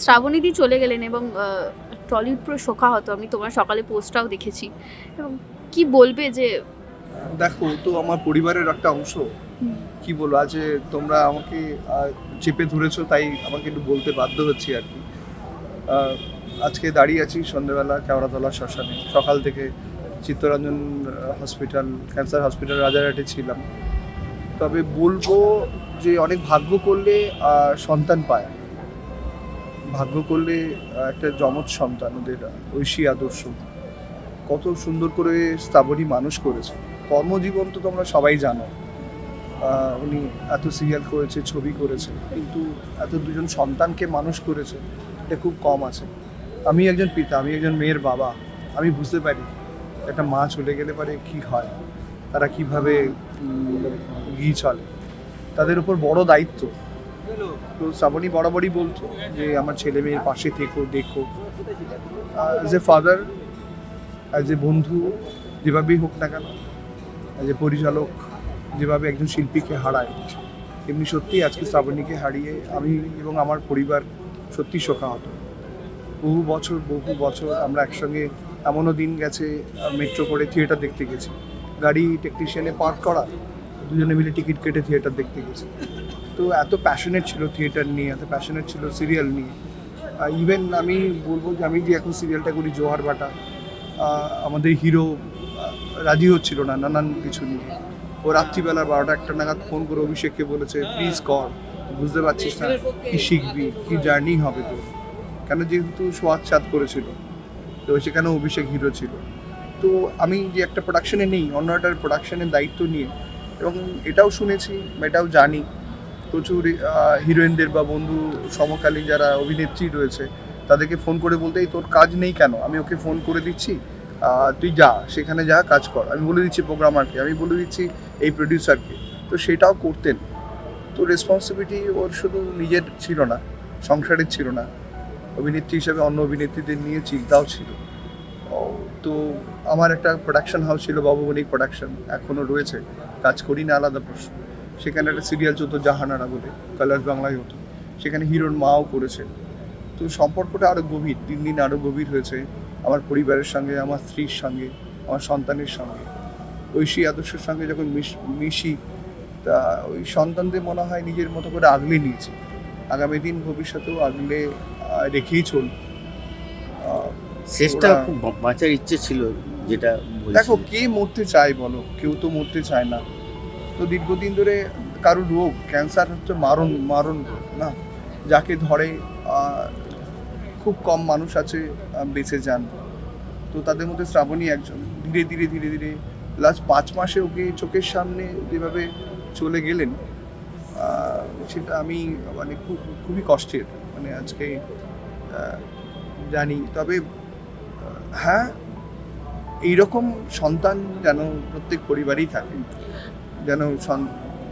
শ্রাবণীদি চলে গেলেন এবং টলিউড পুরো শোকাহত। আমি তোমার সকালে পোস্টটাও দেখেছি। এবং কি বলবে যে দেখো তো আমার পরিবারের একটা অংশ, কি বলবো, আজ তোমরা আমাকে চেপে ধরেছো তাই আমাকে একটু বলতে বাধ্য হচ্ছি আর কি। আজকে দাঁড়িয়ে আছি সন্ধ্যেবেলা কেওড়াতলা শ্মশানে, সকাল থেকে চিত্তরঞ্জন হসপিটাল, ক্যান্সার হসপিটাল রাজারহাটে ছিলাম। তবে বলবো যে অনেক ভাগ্য করলে সন্তান পায়, ভাগ্য করলে একটা যমজ সন্তান, ওদের ঐশী আদর্শ কত সুন্দর করে শ্রাবণী মানুষ করেছে। কর্মজীবন তো তোমরা সবাই জানো, উনি এত সিরিয়াল করেছে, ছবি করেছে, কিন্তু এত দুজন সন্তানকে মানুষ করেছে, এটা খুব কম আছে। আমি একজন পিতা, আমি একজন মেয়ের বাবা, আমি বুঝতে পারি একটা মা চলে গেলে পরে কী হয়, তারা কীভাবে গিয়ে চলে, তাদের উপর বড় দায়িত্ব। তো শ্রাবণী বরাবরই বলতো যে আমার ছেলে মেয়ের পাশে থেকো, দেখো। As a father, as a বন্ধু, যেভাবেই হোক না কেন, অ্যাজ এ পরিচালক যেভাবে একজন শিল্পীকে হারায়, এমনি সত্যিই আজকে শ্রাবণীকে হারিয়ে আমি এবং আমার পরিবার সত্যি শোকাহত। বহু বছর আমরা একসঙ্গে, এমনও দিন গেছে মেট্রো করে থিয়েটার দেখতে গেছি, গাড়ি টেকনিশিয়ানে পার্ক করা, দুজনে মিলে টিকিট কেটে থিয়েটার দেখতে গেছি। তো এত প্যাশনেট ছিল থিয়েটার নিয়ে, এত প্যাশনেট ছিল সিরিয়াল নিয়ে। ইভেন আমি বলবো যে আমি যে এখন সিরিয়ালটা করি জোয়ার ভাটা, আমাদের হিরো রাজি হচ্ছিল না নানান কিছু নিয়ে। ও রাত্রিবেলা 12টা-1টা নাগাদ ফোন করে অভিষেককে বলেছে প্লিজ কর, বুঝতে পারছিস না কী শিখবি, কী জার্নি হবে তোর, কেন যেহেতু সোয়াদ চাঁদ করেছিল, তো সেখানে অভিষেক হিরো ছিল। তো আমি যে একটা প্রোডাকশনে নেই, অন্য একটা প্রোডাকশনের দায়িত্ব নিয়ে, এবং এটাও শুনেছি বা এটাও জানি প্রচুর হিরোইনদের বা বন্ধু সমকালীন যারা অভিনেত্রী রয়েছে তাদেরকে ফোন করে বলতে, এই তোর কাজ নেই কেন, আমি ওকে ফোন করে দিচ্ছি, তুই যা সেখানে যা কাজ কর, আমি বলে দিচ্ছি প্রোগ্রামারকে, আমি বলে দিচ্ছি এই প্রডিউসারকে। তো সেটাও করতেন। তো রেসপন্সিবিলিটি ওর শুধু নিজের ছিল না, সংসারের ছিল না, অভিনেত্রী হিসেবে অন্য অভিনেত্রীদের নিয়ে চিন্তাও ছিল। তো আমার একটা প্রোডাকশন হাউস ছিল, বাবুমণি প্রোডাকশন, এখনও রয়েছে, কাজ করি না আলাদা প্রশ্ন। সেখানে একটা সিরিয়াল চলতো জাহানারা বলে, কালার্স বাংলায় হতো, সেখানে হিরোর মাও করেছে। তো সম্পর্কটা আরও গভীর, দিন দিন আরও গভীর হয়েছে আমার পরিবারের সঙ্গে, আমার স্ত্রীর সঙ্গে, আমার সন্তানের সঙ্গে, ঐশী আদর্শের সঙ্গে যখন মিশি, তা ওই সন্তানদের মনে হয় নিজের মতো করে আগলে নিয়েছি, আগামী দিন ভবিষ্যতেও আগলে রেখেই চলব। শেষটা খুব বাঁচার ইচ্ছে ছিল, যেটা দেখো কে মরতে চায় বলো, কেউ তো মরতে চায় না। তো দীর্ঘদিন ধরে কারো রোগ, ক্যান্সার হচ্ছে মারণ রোগ না, যাকে ধরে খুব কম মানুষ আছে বেঁচে যান। তো তাদের মধ্যে শ্রাবণী একজন। ধীরে ধীরে লাস্ট 5 মাসে ওকে চোখের সামনে যেভাবে চলে গেলেন, সেটা আমি মানে খুবই কষ্টের, মানে আজকে জানি। তবে হ্যাঁ, এইরকম সন্তান যেন প্রত্যেক পরিবারেই থাকে, যেন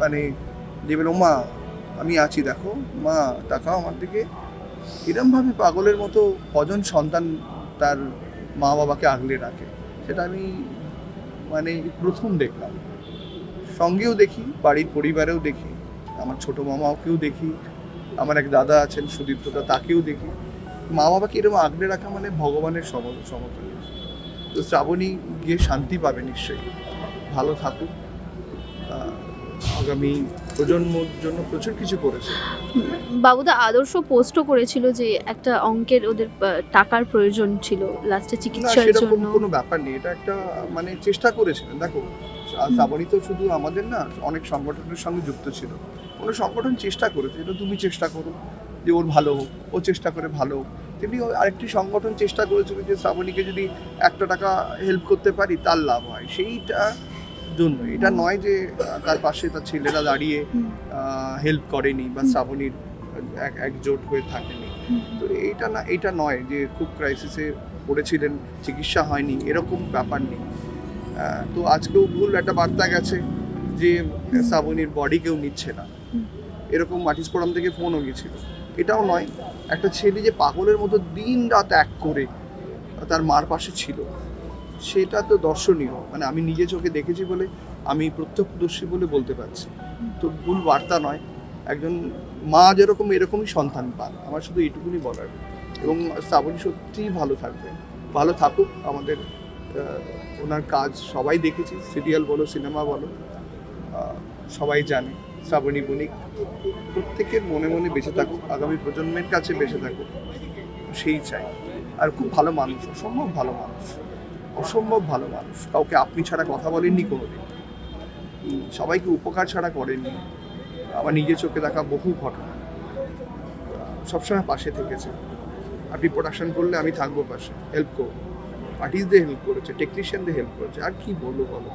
মানে যে বলো মা আমি আছি, দেখো মা তাকাও আমার দিকে, এরমভাবে পাগলের মতো কজন সন্তান তার মা বাবাকে আগলে রাখে, সেটা আমি মানে প্রথম দেখলাম। সঙ্গেও দেখি, বাড়ির পরিবারেও দেখি, আমার ছোটো মামাকেও দেখি, আমার এক দাদা আছেন সুদীপ্তদা, তাকেও দেখি। মা বাবাকে এরকম আগলে রাখা মানে ভগবানের সমতুল্য। তো শ্রাবণী গিয়ে শান্তি পাবে নিশ্চয়ই, ভালো থাকুক। আগামী প্রজন্মর জন্য প্রচুর কিছু করেছে। বাবুদা আদর্শ পোস্টও করেছিল যে একটা অঙ্কের ওদের টাকার প্রয়োজন ছিল লাস্টে না, চিকিৎসার সেরকম জন্য। কোনো ব্যাপার নেই, এটা একটা মানে চেষ্টা করেছিলেন। দেখো শ্রাবণী তো শুধু আমাদের না, অনেক সংগঠনের সঙ্গে যুক্ত ছিল, কোনো সংগঠন চেষ্টা করেছে, এটা তুমি চেষ্টা করো যে ওর ভালো হোক, ও চেষ্টা করে ভালো হোক। তেমনি আরেকটি সংগঠন চেষ্টা করেছিল যে শ্রাবণীকে যদি 1টা টাকা হেল্প করতে পারি তার লাভ হয়, সেইটা জন্য। এটা নয় যে তার পাশে তার ছেলেরা দাঁড়িয়ে হেল্প করেনি বা শ্রাবণীর একজোট হয়ে থাকেনি। তো এটা নয় যে খুব ক্রাইসিসে পড়েছিলেন, চিকিৎসা হয়নি, এরকম ব্যাপার নেই। তো আজকেও ভুল একটা বার্তা গেছে যে শ্রাবণীর বডি কেউ নিচ্ছে না, এরকম মাটিস ফোরাম থেকে ফোনও গেছিল। এটাও নয়, একটা ছেলে যে পাগলের মতো দিন রাত এক করে তার মার পাশে ছিল, সেটা তো দর্শনীয়। মানে আমি নিজে চোখে দেখেছি বলে, আমি প্রত্যক্ষদর্শী বলে বলতে পারছি। তো ভুল বার্তা নয়, একজন মা যেরকম এরকমই সন্তান পান, আমার শুধু এইটুকুনি বলার। এবং শ্রাবণী সত্যিই ভালো থাকবে, ভালো থাকুক। আমাদের ওনার কাজ সবাই দেখেছি, সিরিয়াল বলো সিনেমা বলো, সবাই জানে শ্রাবণী বণিক প্রত্যেকের মনে মনে বেঁচে থাকুক, আগামী প্রজন্মের কাছে বেঁচে থাকুক, সেই চাই। আর খুব ভালো মানুষ, অসম্ভব ভালো মানুষ, অসম্ভব ভালো মানুষ। কাউকে আপনি ছাড়া কথা বলেননি কোনোদিন, সবাইকে উপকার ছাড়া করেননি। আমার নিজের চোখে দেখা বহু ঘটনা, সবসময় পাশে থেকেছে। আপনি প্রোডাকশন করলে আমি থাকবো পাশে, হেল্প করবো। আর্টিস্টদের হেল্প করেছে, টেকনিশিয়ানদের হেল্প করেছে, আর কি বলবো বলো।